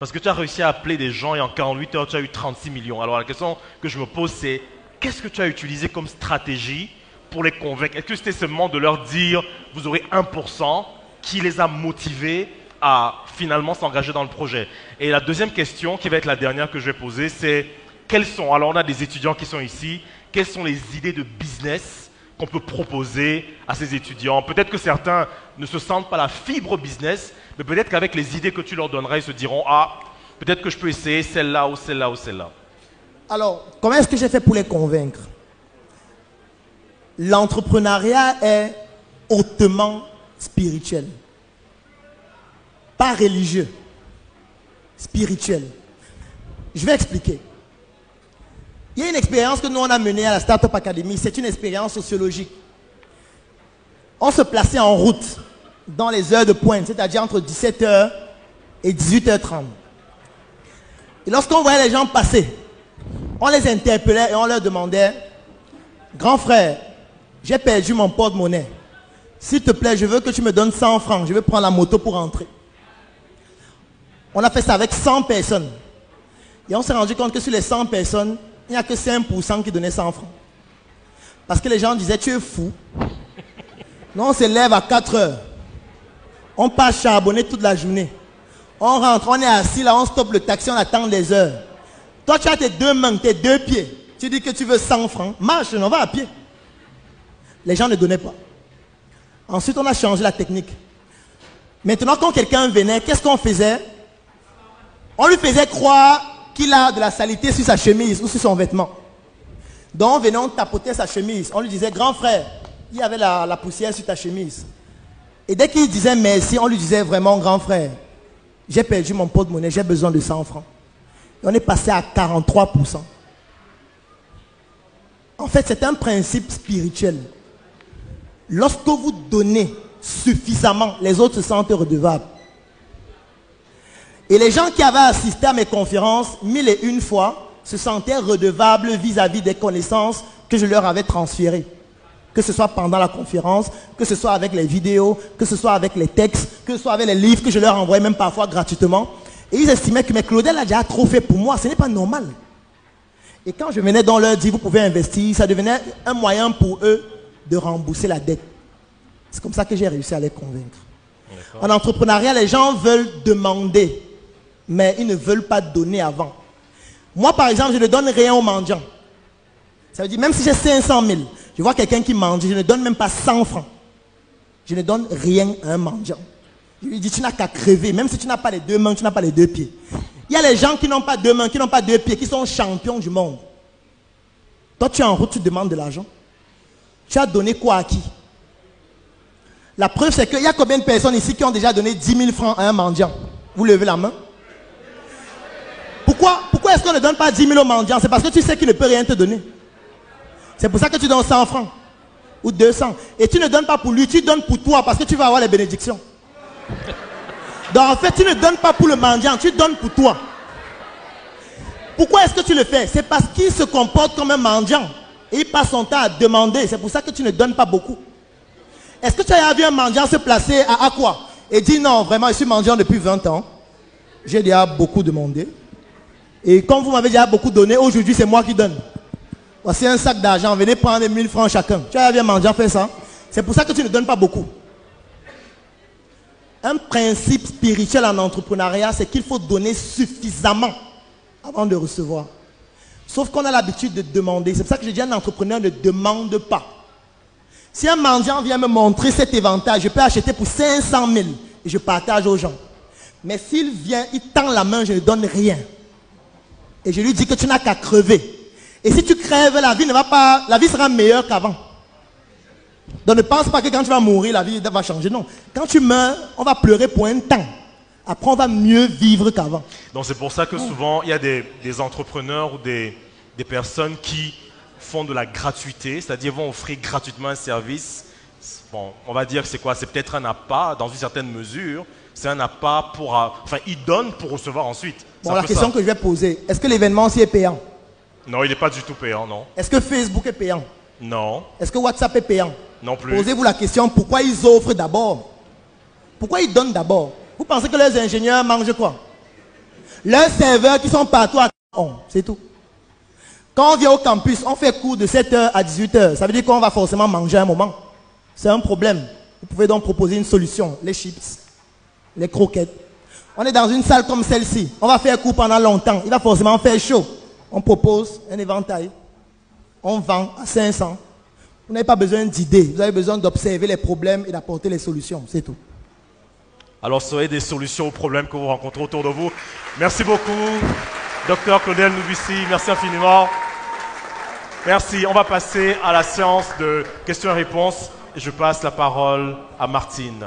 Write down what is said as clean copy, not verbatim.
Parce que tu as réussi à appeler des gens et en 48 heures, tu as eu 36 millions. Alors la question que je me pose, c'est qu'est-ce que tu as utilisé comme stratégie pour les convaincre? Est-ce que c'était seulement de leur dire, vous aurez 1% qui les a motivés à finalement s'engager dans le projet? Et la deuxième question, qui va être la dernière que je vais poser, c'est quelles sont, alors on a des étudiants qui sont ici, quelles sont les idées de business qu'on peut proposer à ces étudiants? Peut-être que certains ne se sentent pas la fibre business, mais peut-être qu'avec les idées que tu leur donneras, ils se diront, ah, peut-être que je peux essayer celle-là ou celle-là ou celle-là. Alors, comment est-ce que j'ai fait pour les convaincre? L'entrepreneuriat est hautement spirituel. Pas religieux. Spirituel. Je vais expliquer. Il y a une expérience que nous on a menée à la Startup Academy. C'est une expérience sociologique. On se plaçait en route dans les heures de pointe, c'est-à-dire entre 17h et 18h30. Et lorsqu'on voyait les gens passer, on les interpellait et on leur demandait, grand frère, j'ai perdu mon porte-monnaie. S'il te plaît, je veux que tu me donnes 100 francs. Je vais prendre la moto pour rentrer. On a fait ça avec 100 personnes. Et on s'est rendu compte que sur les 100 personnes, il n'y a que 5% qui donnaient 100 francs. Parce que les gens disaient, tu es fou. Nous, on se lève à 4 heures. On passe charbonner toute la journée. On rentre, on est assis là, on stoppe le taxi, on attend des heures. Toi, tu as tes deux mains, tes deux pieds. Tu dis que tu veux 100 francs. Marche, on va à pied. Les gens ne donnaient pas. Ensuite, on a changé la technique. Maintenant, quand quelqu'un venait, qu'est-ce qu'on faisait? On lui faisait croire qu'il a de la saleté sur sa chemise ou sur son vêtement. Donc, on venait, on tapotait sa chemise. On lui disait, grand frère, il y avait la poussière sur ta chemise. Et dès qu'il disait merci, on lui disait vraiment, grand frère, j'ai perdu mon porte-monnaie, j'ai besoin de 100 francs. Et on est passé à 43%. En fait, c'est un principe spirituel. Lorsque vous donnez suffisamment, les autres se sentent redevables. Et les gens qui avaient assisté à mes conférences 1001 fois se sentaient redevables vis-à-vis des connaissances que je leur avais transférées. Que ce soit pendant la conférence, que ce soit avec les vidéos, que ce soit avec les textes, que ce soit avec les livres que je leur envoyais même parfois gratuitement. Et ils estimaient que mais Claudel a déjà trop fait pour moi, ce n'est pas normal. Et quand je venais dans leur dire, vous pouvez investir, ça devenait un moyen pour eux de rembourser la dette. C'est comme ça que j'ai réussi à les convaincre. En entrepreneuriat, les gens veulent demander, mais ils ne veulent pas donner avant. Moi, par exemple, je ne donne rien aux mendiants. Ça veut dire, même si j'ai 500 000, je vois quelqu'un qui mange, je ne donne même pas 100 francs. Je ne donne rien à un mendiant. Je lui dis, tu n'as qu'à crever, même si tu n'as pas les deux mains, tu n'as pas les deux pieds. Il y a les gens qui n'ont pas deux mains, qui n'ont pas deux pieds, qui sont champions du monde. Toi, tu es en route, tu demandes de l'argent. Tu as donné quoi à qui? La preuve, c'est qu'il y a combien de personnes ici qui ont déjà donné 10 000 francs à un mendiant? Vous levez la main. Pourquoi est-ce qu'on ne donne pas 10 000 au mendiant? C'est parce que tu sais qu'il ne peut rien te donner. C'est pour ça que tu donnes 100 francs ou 200. Et tu ne donnes pas pour lui, tu donnes pour toi parce que tu vas avoir les bénédictions. Donc en fait, tu ne donnes pas pour le mendiant, tu donnes pour toi. Pourquoi est-ce que tu le fais? C'est parce qu'il se comporte comme un mendiant. Et il passe son temps à demander. C'est pour ça que tu ne donnes pas beaucoup. Est-ce que tu as vu un mendiant se placer à quoi? Et dire non, vraiment, je suis mendiant depuis 20 ans. J'ai déjà beaucoup demandé. Et comme vous m'avez déjà beaucoup donné, aujourd'hui c'est moi qui donne. Voici un sac d'argent, venez prendre 1000 francs chacun. Tu as vu un mendiant faire ça? C'est pour ça que tu ne donnes pas beaucoup. Un principe spirituel en entrepreneuriat, c'est qu'il faut donner suffisamment avant de recevoir. Sauf qu'on a l'habitude de demander. C'est pour ça que je dis un entrepreneur ne demande pas. Si un mendiant vient me montrer cet éventail, je peux acheter pour 500 000 et je partage aux gens. Mais s'il vient, il tend la main, je ne donne rien. Et je lui dis que tu n'as qu'à crever. Et si tu crèves, la vie ne va pas, la vie sera meilleure qu'avant. Donc ne pense pas que quand tu vas mourir, la vie va changer. Non. Quand tu meurs, on va pleurer pour un temps. Après, on va mieux vivre qu'avant. Donc c'est pour ça que souvent, il y a des entrepreneurs ou des personnes qui font de la gratuité, c'est-à-dire vont offrir gratuitement un service. Bon, on va dire que c'est quoi? C'est peut-être un appât, dans une certaine mesure. C'est un appât pour... Enfin, ils donnent pour recevoir ensuite. Bon, la question que je vais poser, est-ce que l'événement aussi est payant? Non, il n'est pas du tout payant, non. Est-ce que Facebook est payant? Non. Est-ce que WhatsApp est payant? Non plus. Posez-vous la question, pourquoi ils offrent d'abord? Pourquoi ils donnent d'abord? Vous pensez que les ingénieurs mangent quoi? Leurs serveurs qui sont partout à c'est tout. Quand on vient au campus, on fait cours de 7h à 18h. Ça veut dire qu'on va forcément manger un moment. C'est un problème. Vous pouvez donc proposer une solution. Les chips, les croquettes. On est dans une salle comme celle-ci. On va faire cours pendant longtemps. Il va forcément faire chaud. On propose un éventail. On vend à 500. Vous n'avez pas besoin d'idées. Vous avez besoin d'observer les problèmes et d'apporter les solutions. C'est tout. Alors, soyez des solutions aux problèmes que vous rencontrez autour de vous. Merci beaucoup, Dr Claudel Noubissi. Merci infiniment. Merci. On va passer à la séance de questions et réponses. Et je passe la parole à Martine.